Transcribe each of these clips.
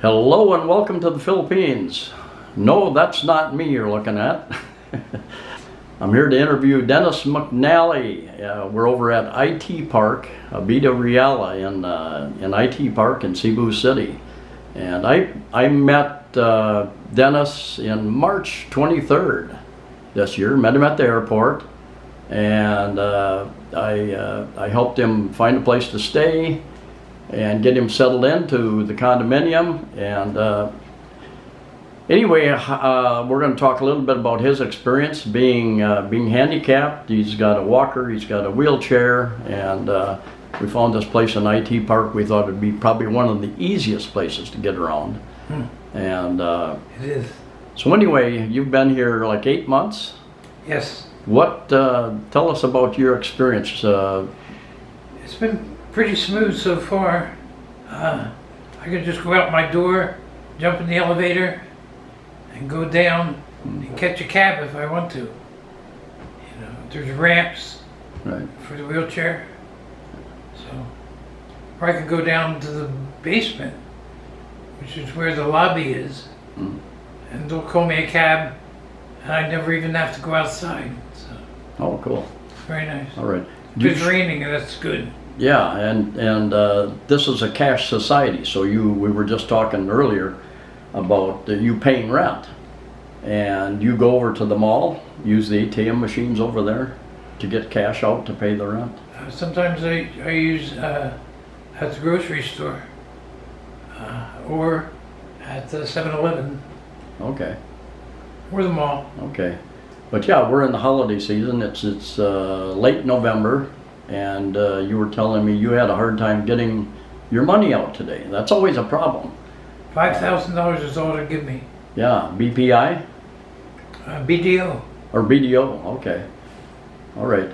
Hello and welcome to the Philippines. No, that's not me you're looking at. I'm here to interview Dennis McNally. We're over at IT Park, Vida Reala in IT Park in Cebu City. And I met Dennis in March 23rd this year, met him at the airport, and I helped him find a place to stay and get him settled into the condominium. And anyway, we're going to talk a little bit about his experience being handicapped. He's got a walker, he's got a wheelchair, and we found this place in IT Park. We thought it'd be probably one of the easiest places to get around. And it is. So anyway, you've been here like 8 months? Yes. What, tell us about your experience. It's been pretty smooth so far. I could just go out my door, jump in the elevator, and go down and catch a cab if I want to. You know, there's ramps for the wheelchair. So, or I could go down to the basement, which is where the lobby is, and they'll call me a cab, and I never even have to go outside. So, Oh, cool. very nice. All right. It's raining, and that's good. Yeah, and this is a cash society, so we were just talking earlier about you paying rent, and you go over to the mall, use the ATM machines over there to get cash out to pay the rent. Sometimes I use at the grocery store or at the 7-Eleven Okay. or the mall. Okay. But yeah, we're in the holiday season. It's late November, and you were telling me you had a hard time getting your money out today. That's always a problem. $5,000 is all they give me. Yeah, BPI? BDO. Or BDO, okay. All right.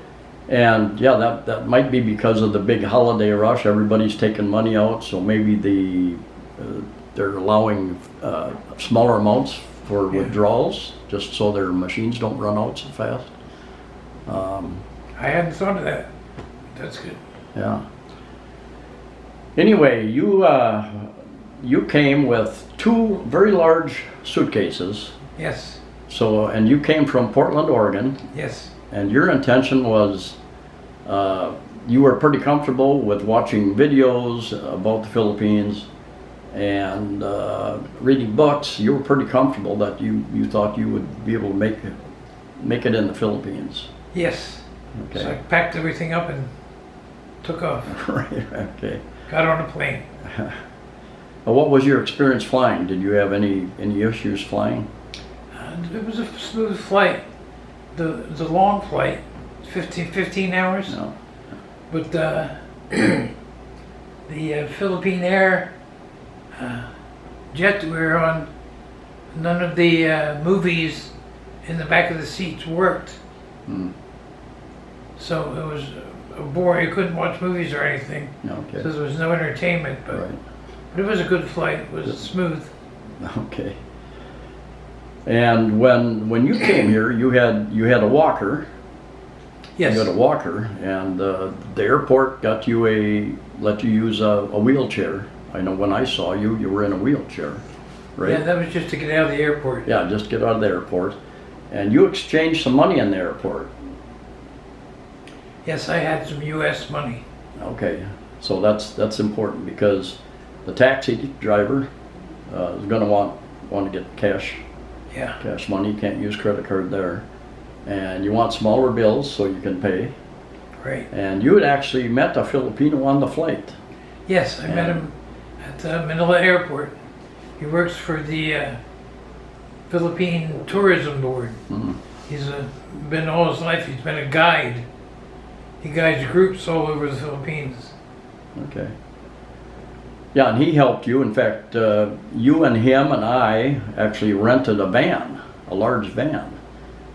And yeah, that might be because of the big holiday rush. Everybody's taking money out, so maybe they're allowing smaller amounts for withdrawals, just so their machines don't run out so fast. I hadn't thought of that. That's good. Yeah. Anyway, you came with 2 very large suitcases. Yes. So, and you came from Portland, Oregon. Yes. And your intention was, you were pretty comfortable with watching videos about the Philippines and reading books. You were pretty comfortable that you thought you would be able to make it in the Philippines. Yes. Okay. So I packed everything up and took off. Right. Okay. Got on a plane. What was your experience flying? Did you have any issues flying? It was a smooth flight. The long flight, 15 hours. No. But the Philippine Air jet we were on, none of the movies in the back of the seats worked. So it was a bore. You couldn't watch movies or anything. Okay. So there was no entertainment. But it was a good flight. It was smooth. Okay. And when you came here, you had a walker. Yes. You had a walker, and the airport let you use a wheelchair. I know when I saw you were in a wheelchair, right? Yeah, that was just to get out of the airport. Yeah, just get out of the airport. And you exchanged some money in the airport. Yes, I had some U.S. money. Okay, so that's important because the taxi driver is going to want to get cash. Yeah. Cash money. You can't use credit card there. And you want smaller bills so you can pay. Right. And you had actually met a Filipino on the flight. Yes, I met him at the Manila airport. He works for the Philippine Tourism Board. He's been all his life, he's been a guide. He guides groups all over the Philippines. Okay. Yeah, and he helped you. In fact, you and him and I actually rented a van, a large van,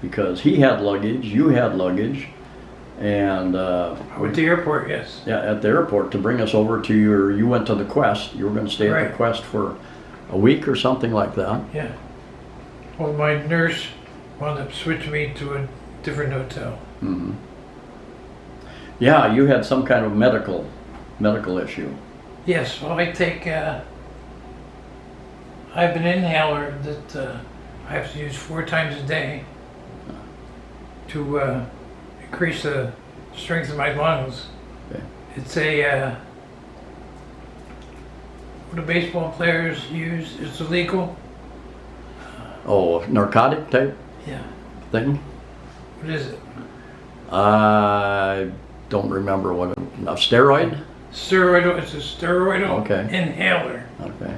because he had luggage, you had luggage, and At the airport, yes. Yeah, at the airport to bring us over to you went to the Quest. You were going to stay at the Quest for a week or something like that. Yeah. Well, my nurse wound up switching me to a different hotel. Yeah, you had some kind of medical issue. Yes, well, I take I have an inhaler that I have to use 4 times a day to increase the strength of my lungs. Okay. It's a what do baseball players use? It's illegal. Oh, narcotic type Yeah. thing? What is it? I don't remember what it, a steroid? Steroidal. It's a steroidal Okay. inhaler Okay,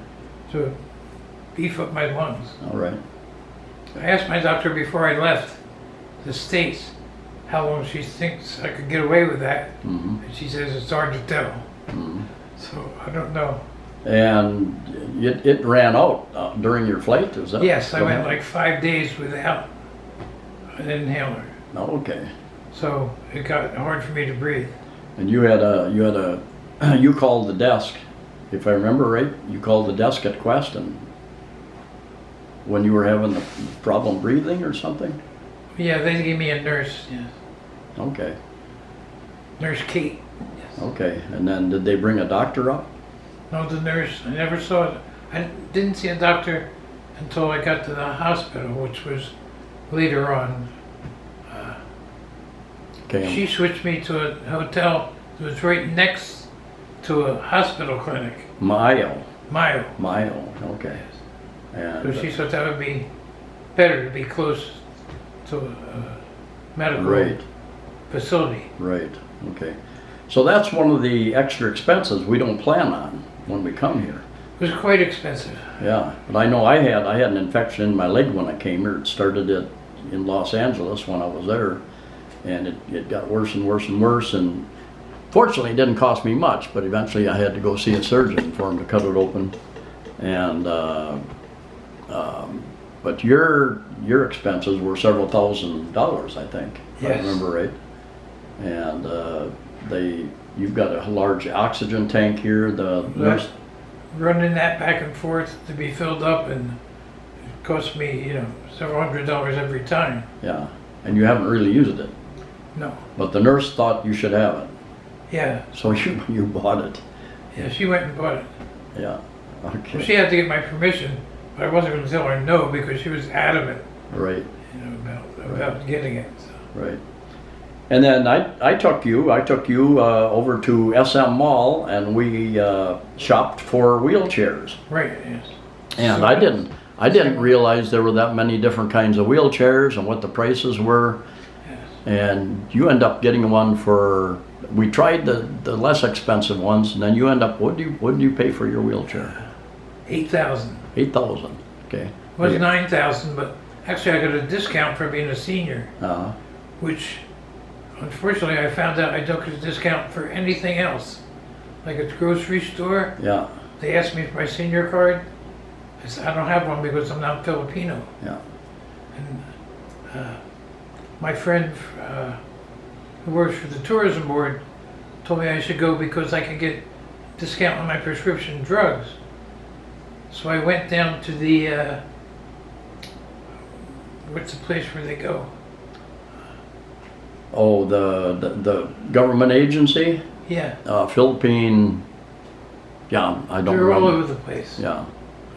to beef up my lungs. all right. I asked my doctor before I left the States how long she thinks I could get away with that. Mm-hmm. And she says it's hard to tell. Mm-hmm. So I don't know. And it ran out during your flight, is that? Yes, I what went happened? like 5 days without an inhaler. Oh, okay. So it got hard for me to breathe. And you called the desk, if I remember right, you called the desk at Quest and when you were having the problem breathing or something? Yeah, they gave me a nurse. Yes. Okay, Nurse Kate. Yes. okay. And then did they bring a doctor up? No, the nurse. I never saw it. I didn't see a doctor until I got to the hospital, which was later on. Okay. She switched me to a hotel that was right next to a hospital clinic, Mayo, Mayo. okay. And So she thought that would be better to be close to a medical right, facility. right, okay. So that's one of the extra expenses we don't plan on when we come here. It was quite expensive. Yeah, but I know I had an infection in my leg when I came here. It started in Los Angeles when I was there, and it got worse and worse and worse. And fortunately, it didn't cost me much. But eventually, I had to go see a surgeon for him to cut it open. And but your expenses were several $1,000s, I think, if I Yes. remember right. And you've got a large oxygen tank here. The nurse. Running that back and forth to be filled up, and it cost me, several $100s every time. Yeah, and you haven't really used it. No. But the nurse thought you should have it, Yeah. so you bought it. Yeah, she went and bought it. Yeah, Well, okay, she had to get my permission, but I wasn't going to tell her no because she was adamant, right, about getting it. So. right. And then I took you over to SM Mall, and we shopped for wheelchairs. Right. Yes. And So- I didn't realize there were that many different kinds of wheelchairs and what the prices were. Yes. And you end up getting one for. We tried the less expensive ones, and then you end up. What did you pay for your wheelchair? 8,000. 8,000. Okay. It was 9,000, but actually I got a discount for being a senior, Uh, which unfortunately I found out I don't get a discount for anything else. Like at the grocery store, yeah. they asked me for my senior card. I said I don't have one because I'm not Filipino. Yeah. And my friend who works for the tourism board told me I should go because I could get discount on my prescription drugs. So I went down to the what's the place where they go? Oh, the government agency, Yeah, Philippine. Yeah, I don't they're all remember. over the place. Yeah,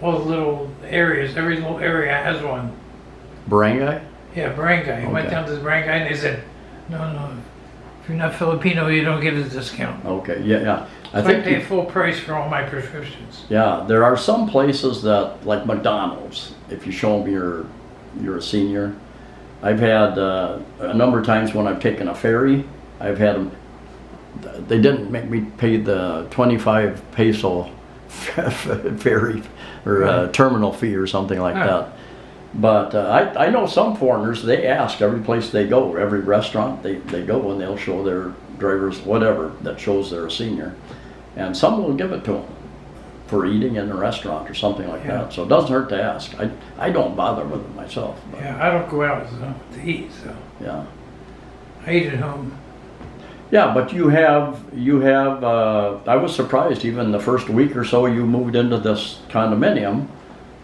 All the little areas, every little area has one. barangay. Yeah, barangay. I went Okay. down to the barangay and they said, no, if you're not Filipino, you don't get a discount. Okay, yeah. I So I think pay full price for all my prescriptions. yeah, there are some places that, like McDonald's, if you show them you're a senior. I've had a number of times when I've taken a ferry, I've had them. They didn't make me pay the 25 peso ferry or terminal fee or something like Huh. that. But I know some foreigners, they ask every place they go, every restaurant they go, and they'll show their drivers whatever that shows they're a senior. And some will give it to them for eating in a restaurant or something like Yeah. that. So it doesn't hurt to ask. I don't bother with it myself. But, Yeah, I don't go out to eat, so yeah. I eat at home. Yeah, but you have, I was surprised even the first week or so you moved into this condominium.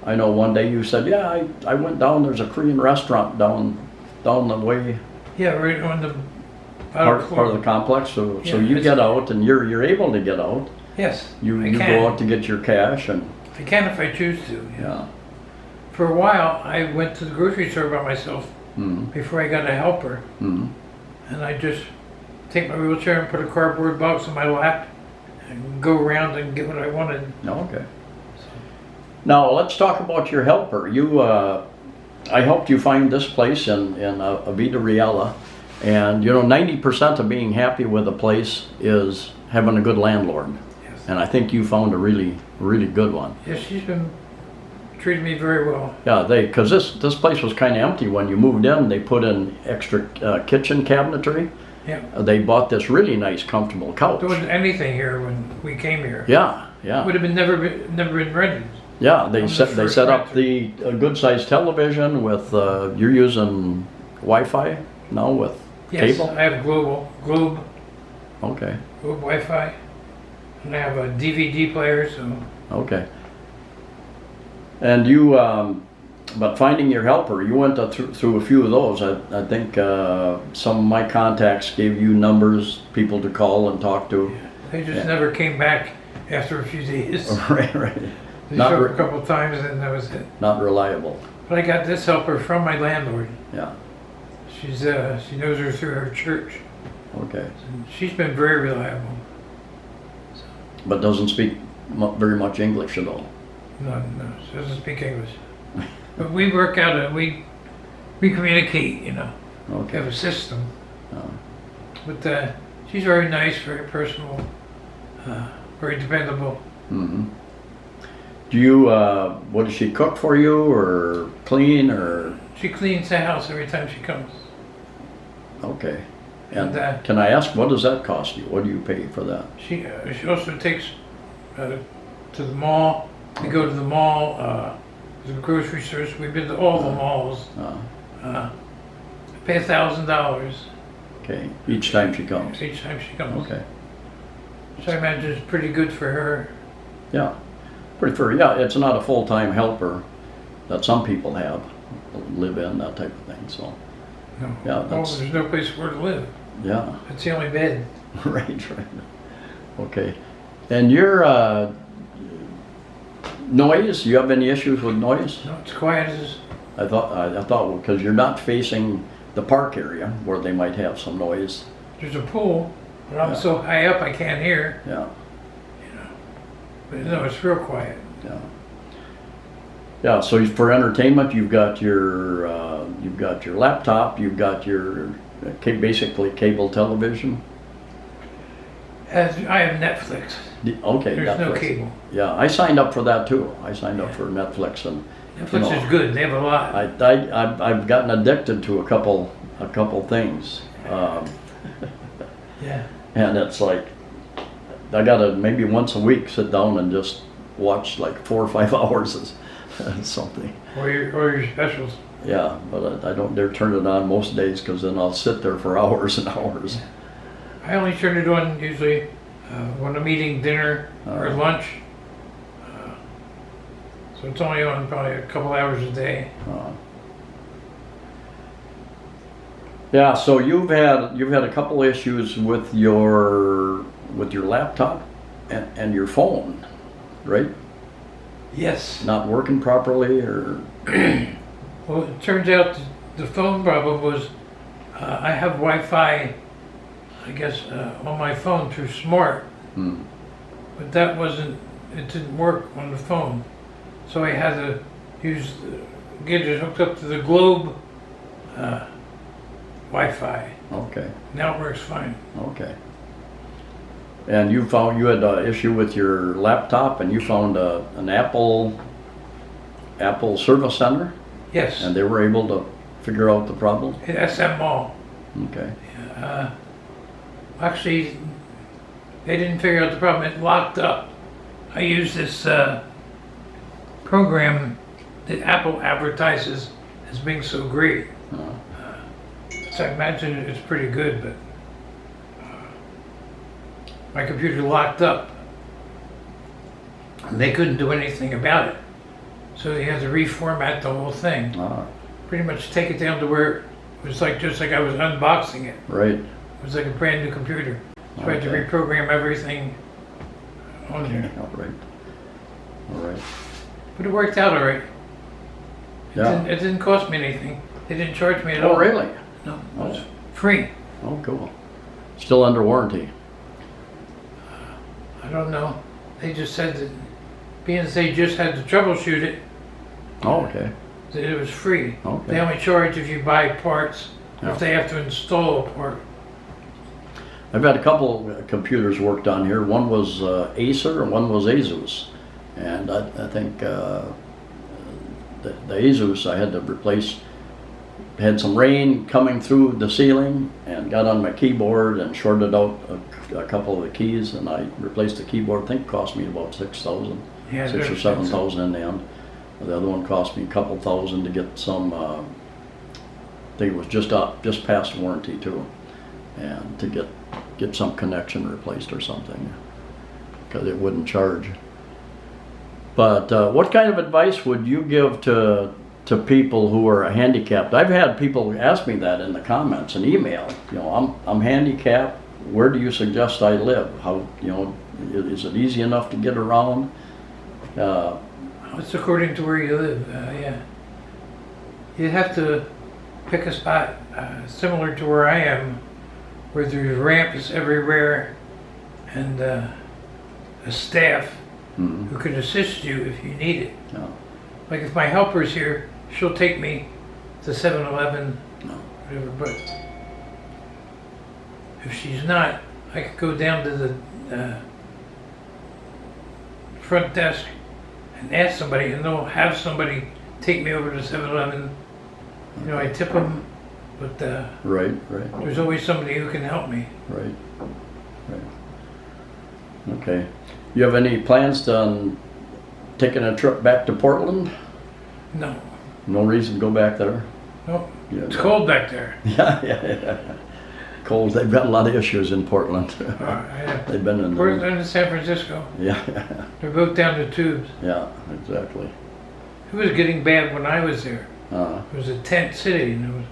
I know one day you said, yeah, I went down, there's a Korean restaurant down the way, Yeah, right on the part of the complex. So Yeah, you it's- get out and you're able to get out. Yes, You I go can. out to get your cash and I can if I choose to. Yeah. For a while, I went to the grocery store by myself Mm-hmm. before I got a helper, Mm-hmm. and I just take my wheelchair and put a cardboard box on my lap and go around and get what I wanted. Okay. Now let's talk about your helper. I helped you find this place in Avita Riella, and 90% of being happy with a place is having a good landlord. Yes. And I think you found a really, really good one. Yes, she's been treating me very well. Yeah, because this place was kind of empty when you moved in. They put in extra kitchen cabinetry. Yeah. They bought this really nice, comfortable couch. There wasn't anything here when we came here. Yeah, yeah. Would have never been rented. Yeah, they On the set first up renter. a good sized television with you're using Wi-Fi now with Yes, cable. I have Globe Okay, Wi-Fi, and I have a DVD player. So okay. And you, but finding your helper, you went through a few of those. I think some of my contacts gave you numbers, people to call and talk to. they just Yeah. never came back after a few days. Right, right. They Not showed re- up a couple of times and that was it. Not reliable. But I got this helper from my landlord. Yeah. She knows her through her church. Okay. And she's been very reliable. But doesn't speak very much English at all. No, she doesn't speak English. But we work out and we communicate, We Okay. have a system. Oh. But she's very nice, very personal, very dependable. Mm-hmm. Do you, what does she cook for you or clean or? She cleans the house every time she comes. Okay. And And, can I ask, what does that cost you? What do you pay for that? She also takes to the mall. We go to the mall, the grocery stores. We've been to all the malls. I pay $1,000 Okay, each time she comes. each time she comes. Okay. So I imagine it's pretty good for her. Yeah, pretty fair. Yeah, it's not a full-time helper that some people have, live in, that type of thing, so, No. Yeah, that's- there's no place for her to live. yeah. That's the only bed. Right, right. Okay. And your noise, you have any issues with noise? No, it's quiet as I thought because you're not facing the park area where they might have some noise. there's a pool, but I'm Yeah. so high up I can't hear. Yeah, But no, it's real quiet. yeah. Yeah, so for entertainment, you've got your laptop, you've got your basically cable television. As I have Netflix. Okay, There's no Netflix. cable. Yeah, I signed up for that too. I signed up for Netflix, and Netflix is good. They have a lot. I've gotten addicted to a couple things, Yeah. and it's like I gotta maybe once a week sit down and just watch like 4 or 5 hours of something. Or your specials. Yeah, but I don't dare turn it on most days because then I'll sit there for hours and hours. I only turn it on usually when I'm eating dinner or lunch. So it's only on probably a couple hours a day. Yeah, so you've had a couple issues with your laptop and your phone, right? Yes. Not working properly, or Well, it turns out the phone problem was I have Wi-Fi, I guess, on my phone through Smart, but it didn't work on the phone. So I had to get it hooked up to the Globe Wi-Fi. okay, Now it works fine. okay. And you found you had an issue with your laptop, and you found an Apple service center, Yes, and they were able to figure out the problem. at SM Mall. Okay, Actually, they didn't figure out the problem. It locked up. I use this program that Apple advertises as being so great. So I imagine it's pretty good, but my computer locked up. And they couldn't do anything about it. So they had to reformat the whole thing. Pretty much take it down to where it was just like I was unboxing it. right. It was like a brand new computer. So I had to Okay. reprogram everything on there. All right. All right. But it worked out all right. Yeah. It didn't cost me anything. They didn't charge me at all. Oh, really? No, it was Oh. free. Oh, cool. Still under warranty. I don't know. They just said that being as they just had to troubleshoot it, Oh, okay. that it was free. They Okay. only charge if you buy parts, or Yeah. if they have to install a part. I've had a couple computers worked on here. One was Acer and one was Asus. And I think the Asus I had to replace, had some rain coming through the ceiling and got on my keyboard and shorted out a couple of the keys, and I replaced the keyboard. I think it cost me about 6,000, Yeah, 6 they're or 7,000 expensive. in the end. The other one cost me a couple thousand to get some, I think it was just past warranty too, and to get some connection replaced or something, because it wouldn't charge. But what kind of advice would you give to people who are handicapped? I've had people ask me that in the comments and email. You know, I'm handicapped. Where do you suggest I live? How, you know, is it easy enough to get around? It's according to where you live, yeah. You have to pick a spot similar to where I am, where there's ramps everywhere and a staff Mhm. who can assist you if you need it. No, Like if my helper's here, she'll take me to 7-Eleven, no. whatever, but if she's not, I could go down to the front desk and ask somebody, and they'll have somebody take me over to 7-Eleven. You know, I tip them, but Right, right, there's always somebody who can help me. right, right. Okay. You have any plans on taking a trip back to Portland? No, No reason to go back there? no, Yeah, it's cold back there. Yeah, yeah. Cold. They've got a lot of issues in Portland. Yeah. They've been in Portland there. and San Francisco, Yeah, they're both down the tubes. yeah, exactly. It was getting bad when I was there. Uh, It was a tent city, and there was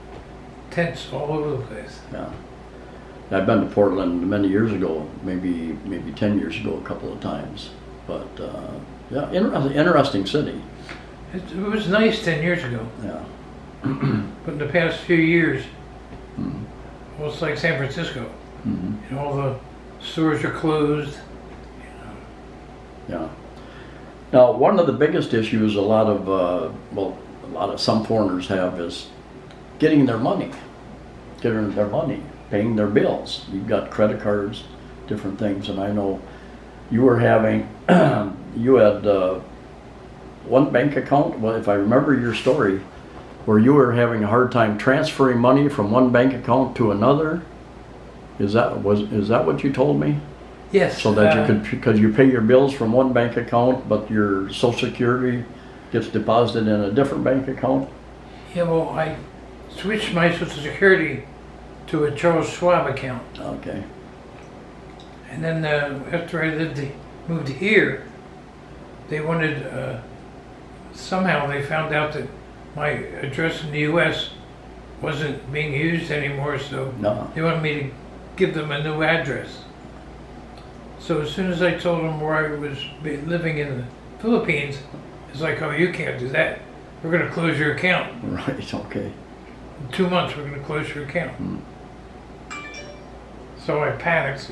tents all over the place. yeah. I've been to Portland many years ago, maybe 10 years ago, a couple of times. But yeah, interesting city. It was nice 10 years ago, Yeah. but in the past few years, Mhm. well, it's like San Francisco. Mhm. You know, all the stores are closed. Yeah. Now, one of the biggest issues a lot of some foreigners have is getting their money, paying their bills. You've got credit cards, different things, and I know you were having, you had one bank account, well, if I remember your story, where you were having a hard time transferring money from one bank account to another. Is that what you told me? Yes. So that you could, because you pay your bills from one bank account, but your Social Security gets deposited in a different bank account? Yeah, well, I switched my Social Security to a Charles Schwab account. Okay. And then after I moved here, they wanted, somehow they found out that my address in the U.S. wasn't being used anymore, so No. they wanted me to give them a new address. So as soon as I told them where I was living in the Philippines, it's like, oh, you can't do that. We're going to close your account. Right, okay. In 2 months, we're going to close your account. Hmm. So I panicked.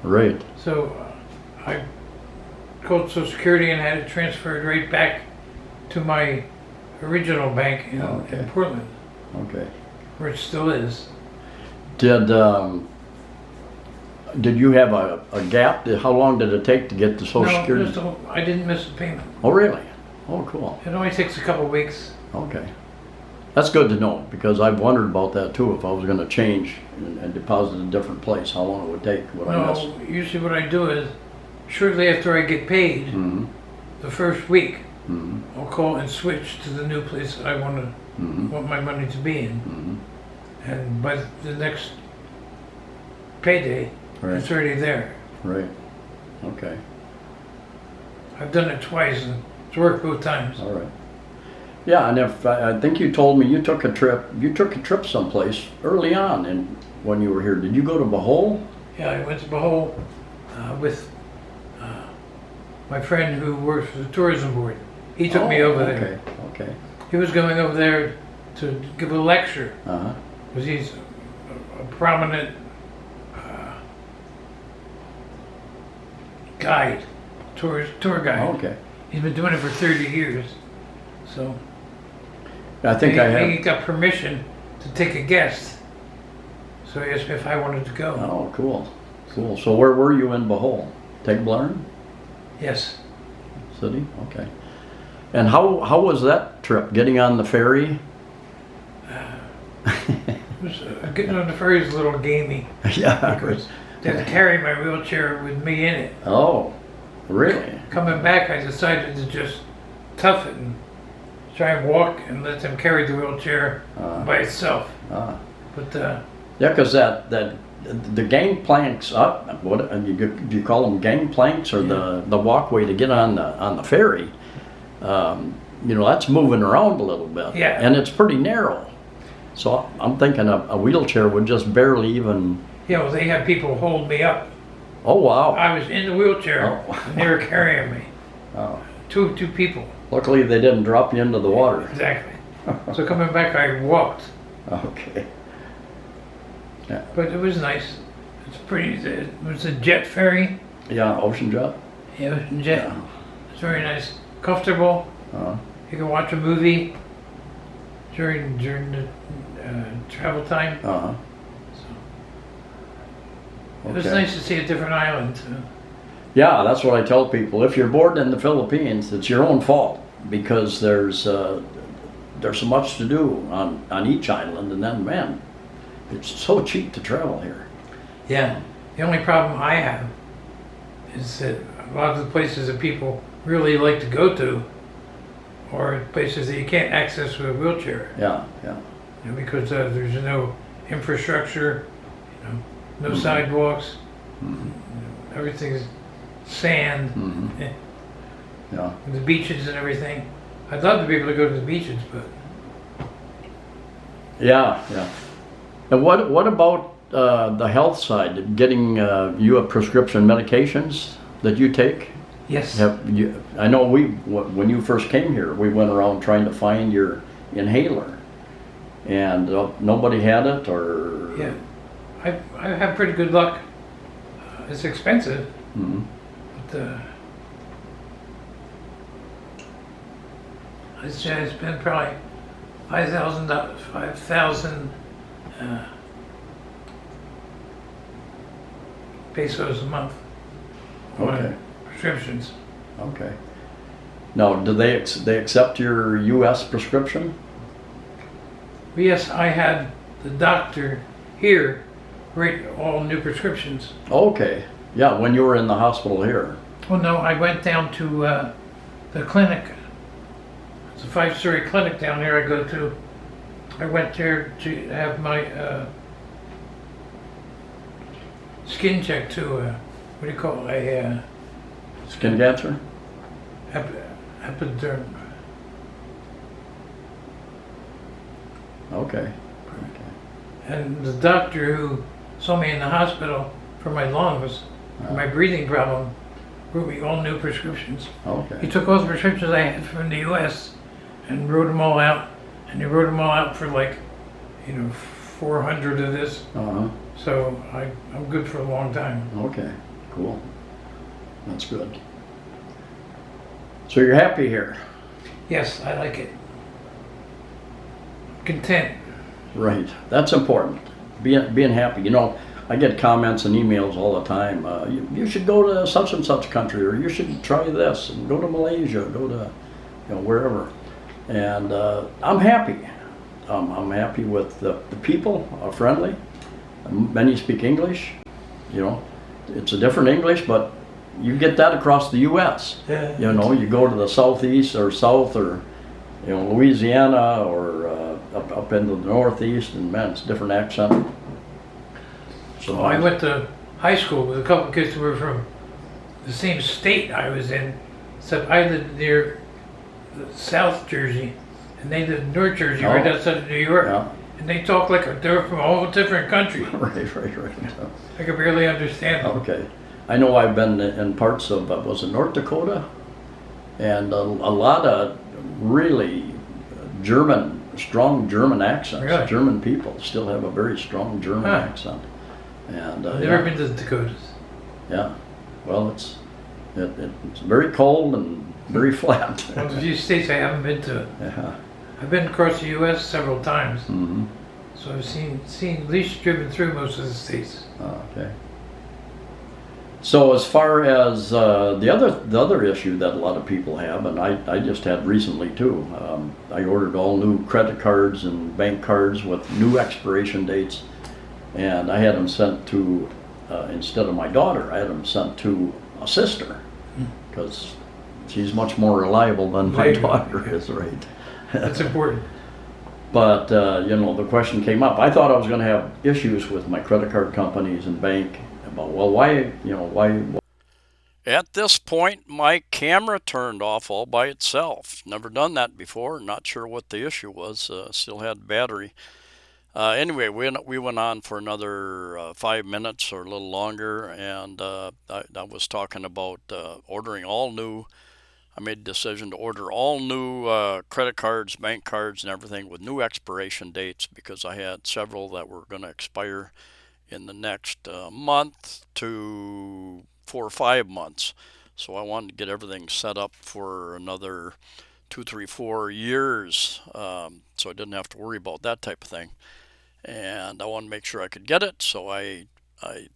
Right. So I called Social Security and had it transferred right back to my original bank in Okay. Portland, Okay. where it still is. Did you have a gap? How long did it take to get the Social Security? I didn't miss a payment. Oh, really? Oh, cool. It only takes a couple weeks. Okay. That's good to know, because I've wondered about that too, if I was gonna change and deposit in a different place, how long it would take, would I miss? No, usually what I do is, shortly after I get paid, Mm-hmm. the first week, Mm-hmm. I'll call and switch to the new place that I Mm-hmm. want my money to be in. Mm-hmm. And by the next payday, Right, it's already there. right. Okay, I've done it twice and it's worked both times. all right. Yeah, and if, I think you told me you took a trip someplace early on when you were here. Did you go to Bohol? Yeah, I went to Bohol with my friend who works for the tourism board. He took me over there. Okay, okay. He was going over there to give a lecture, Uh-huh. because he's a prominent guide, tour guide. Okay. He's been doing it for 30 years. So I think he got permission to take a guest. So he asked me if I wanted to go. Oh, cool. Cool. So where were you in Bohol? Tagbilaran Yes. City? Okay. And how was that trip, getting on the ferry? Getting on the ferry is a little gamey, Yeah. because they had to carry my wheelchair with me in it. Oh, really? Coming back, I decided to just tough it and try and walk and let them carry the wheelchair by itself. Ah. But Yeah, because the gangplanks up, what do you call them, gangplanks, or the walkway to get on the ferry? That's moving around a little bit. Yeah. And it's pretty narrow. So I'm thinking a wheelchair would just barely even. they had people hold me up. Oh wow. I was in the wheelchair and they were carrying me. Oh. Two people. Luckily they didn't drop you into the water. Exactly. So coming back, I walked. Okay. But it was nice. It's pretty. It was a jet ferry. Yeah, ocean jet. Yeah, ocean jet. Yeah. It's very nice, comfortable. Uh, You can watch a movie during the travel time. uh-huh. It was nice to see a different island too. Yeah, that's what I tell people. If you're bored in the Philippines, it's your own fault, because there's so much to do on each island, and then man, it's so cheap to travel here. Yeah. The only problem I have is that a lot of the places that people really like to go to are places that you can't access with a wheelchair. Yeah, yeah. Because there's no infrastructure, no sidewalks, everything's sand, Yeah. the beaches and everything. I'd love to be able to go to the beaches, but Yeah, yeah. And what about the health side? Getting you have prescription medications that you take? yes. I know when you first came here, we went around trying to find your inhaler, and nobody had it, or Yeah. I have pretty good luck. It's expensive, Mhm. but I spent probably $5,000 pesos a month on Okay. prescriptions. Okay. Now, do they accept your U.S. prescription? Yes, I had the doctor here write all new prescriptions. Okay. Yeah, when you were in the hospital here. Well, no, I went down to the clinic. It's a 5-story clinic down there I go to. I went there to have my skin checked too. What do you call it? Skin cancer? Epiderm. Okay. And the doctor who saw me in the hospital for my lungs, for my breathing problem, wrote me all new prescriptions. Okay. He took all the prescriptions I had from the U.S. and wrote them all out. And he wrote them all out for 400 of this. Uh-huh. So I'm good for a long time. Okay. Cool. That's good. So you're happy here? Yes, I like it. Content. Right. That's important. Being happy. I get comments and emails all the time. You should go to such and such country, or you should try this, and go to Malaysia, go to wherever. And I'm happy. I'm happy with the people are friendly. Many speak English. It's a different English, but you get that across the U.S. Yeah. You go to the southeast or south, or Louisiana, or up into the northeast, and man, it's a different accent. So I went to high school with a couple of kids who were from the same state I was in, except I lived near South Jersey, and they lived in North Jersey, right outside of New York. Yeah. And they talk like they're from a whole different country. Right. I could barely understand them. Okay. I know I've been in parts of, was it North Dakota? and a lot of really strong German accents. Really? German people still have a very strong German Huh. accent. And I've never been to the Dakotas. yeah, well, it's very cold and very flat. One of the few states I haven't been to. Yeah. I've been across the U.S. several times, Mm-hmm. so I've seen at least driven through most of the states. Okay. So as far as the other issue that a lot of people have, and I just had recently too, I ordered all new credit cards and bank cards with new expiration dates, and I had them sent to, instead of my daughter, I had them sent to a sister, because she's much more reliable than my Right. daughter is, right? That's important. But the question came up. I thought I was going to have issues with my credit card companies and bank about, well, why? At this point, my camera turned off all by itself. Never done that before. Not sure what the issue was. Still had battery. Anyway, we went on for another 5 minutes or a little longer, and I was talking about ordering all new. I made a decision to order all new credit cards, bank cards, and everything with new expiration dates, because I had several that were going to expire in the next month to 4 or 5 months. So I wanted to get everything set up for another 2, 3, 4 years, so I didn't have to worry about that type of thing. And I wanted to make sure I could get it, so I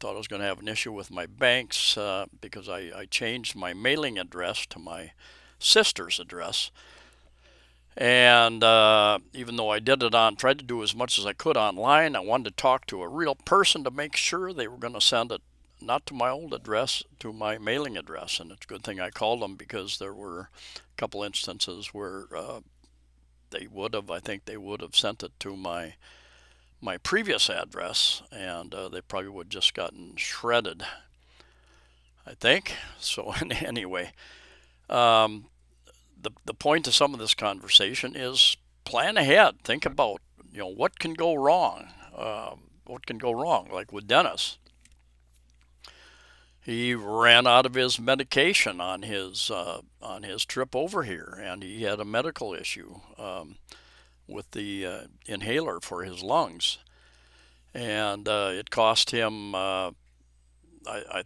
thought I was going to have an issue with my banks, because I changed my mailing address to my sister's address. And even though I tried to do as much as I could online, I wanted to talk to a real person to make sure they were going to send it not to my old address, to my mailing address. And it's a good thing I called them, because there were a couple instances where I think they would have sent it to my previous address, and they probably would have just gotten shredded, I think. So anyway, the point of some of this conversation is plan ahead. Think about what can go wrong. What can go wrong? Like with Dennis, he ran out of his medication on his trip over here, and he had a medical issue with the inhaler for his lungs, and it cost him I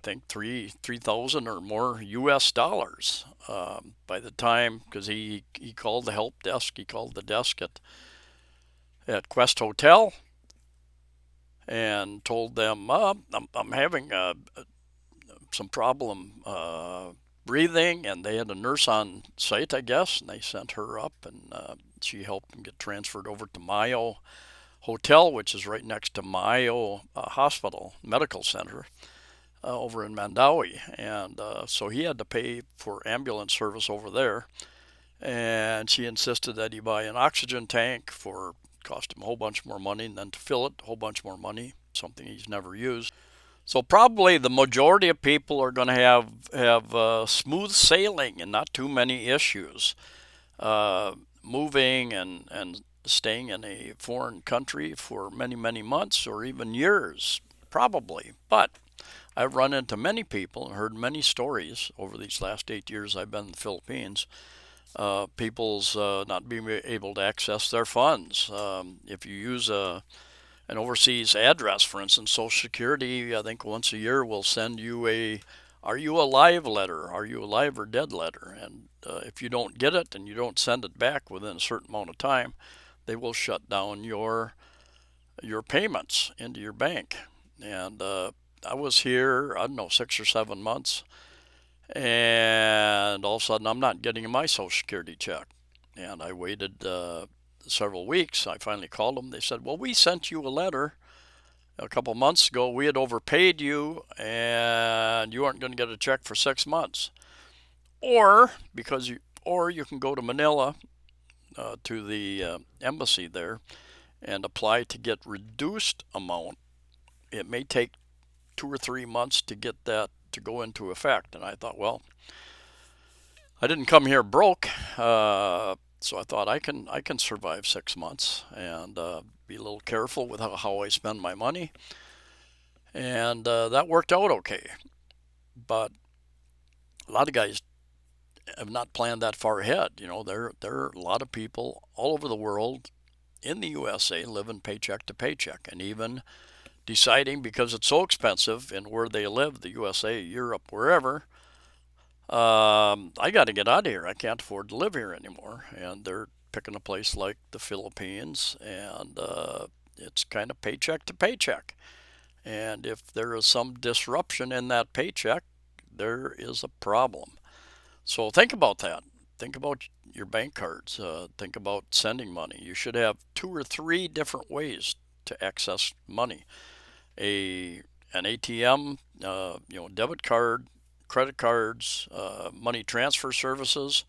think $3,000 or more U.S. dollars by the time, because he called the help desk, he called the desk at Quest Hotel and told them I'm having some problem breathing, and they had a nurse on site, I guess, and they sent her up, and she helped him get transferred over to Mayo Hotel, which is right next to Mayo Hospital Medical Center over in Mandawi. And so he had to pay for ambulance service over there, and she insisted that he buy an oxygen tank for cost him a whole bunch more money, and then to fill it, a whole bunch more money, something he's never used. So probably the majority of people are going to have smooth sailing and not too many issues. Moving and staying in a foreign country for many, many months or even years, probably. But I've run into many people and heard many stories over these last 8 years I've been in the Philippines. People's not being able to access their funds. If you use an overseas address, for instance, Social Security, I think once a year will send you a "Are you alive?" letter, "Are you alive or dead?" letter, and if you don't get it and you don't send it back within a certain amount of time, they will shut down your payments into your bank. And I was here, I don't know, 6 or 7 months, and all of a sudden I'm not getting my Social Security check. And I waited several weeks. I finally called them. They said, well, we sent you a letter a couple months ago. We had overpaid you, and you aren't going to get a check for 6 months. Or you can go to Manila to the embassy there and apply to get reduced amount. It may take 2 or 3 months to get that to go into effect. And I thought, well, I didn't come here broke, so I thought I can survive 6 months and be a little careful with how I spend my money, and that worked out okay. But a lot of guys have not planned that far ahead. You know, there are a lot of people all over the world in the USA living paycheck to paycheck, and even deciding because it's so expensive in where they live, the USA, Europe, wherever, I got to get out of here. I can't afford to live here anymore. And they're picking a place like the Philippines, and it's kind of paycheck to paycheck. And if there is some disruption in that paycheck, there is a problem. So think about that. Think about your bank cards. Think about sending money. You should have 2 or 3 different ways to access money. A an ATM, debit card, credit cards, money transfer services,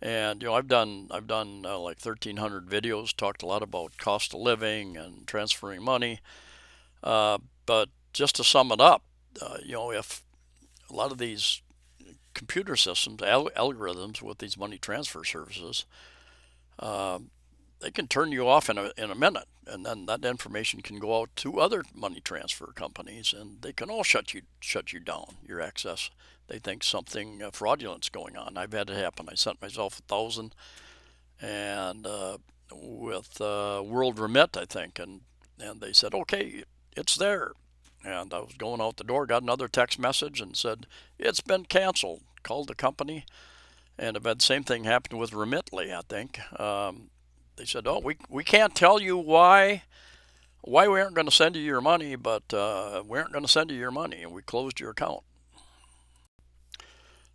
and I've done like 1,300 videos, talked a lot about cost of living and transferring money. But just to sum it up, if a lot of these computer systems, algorithms with these money transfer services, uh, they can turn you off in a minute, and then that information can go out to other money transfer companies, and they can all shut you down, your access. They think something fraudulent's going on. I've had it happen. I sent myself 1,000, and with World Remit, I think, and they said, okay, it's there. And I was going out the door, got another text message and said, it's been canceled. Called the company, and I've had the same thing happen with Remitly, I think. They said, oh, we can't tell you why we aren't going to send you your money, but we aren't going to send you your money, and we closed your account.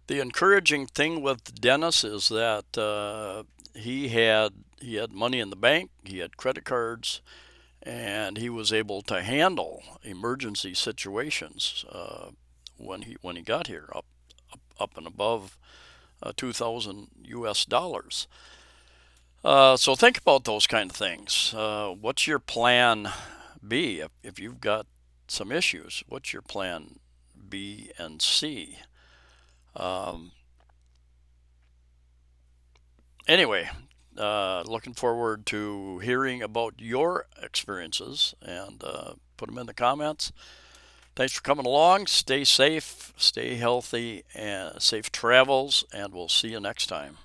The encouraging thing with Dennis is that he had money in the bank, he had credit cards, and he was able to handle emergency situations when he got here, up and above 2,000 US dollars. So think about those kind of things. What's your plan B if you've got some issues? What's your plan B and C? Um, anyway, looking forward to hearing about your experiences, and put them in the comments. Thanks for coming along. Stay safe, stay healthy, and safe travels, and we'll see you next time.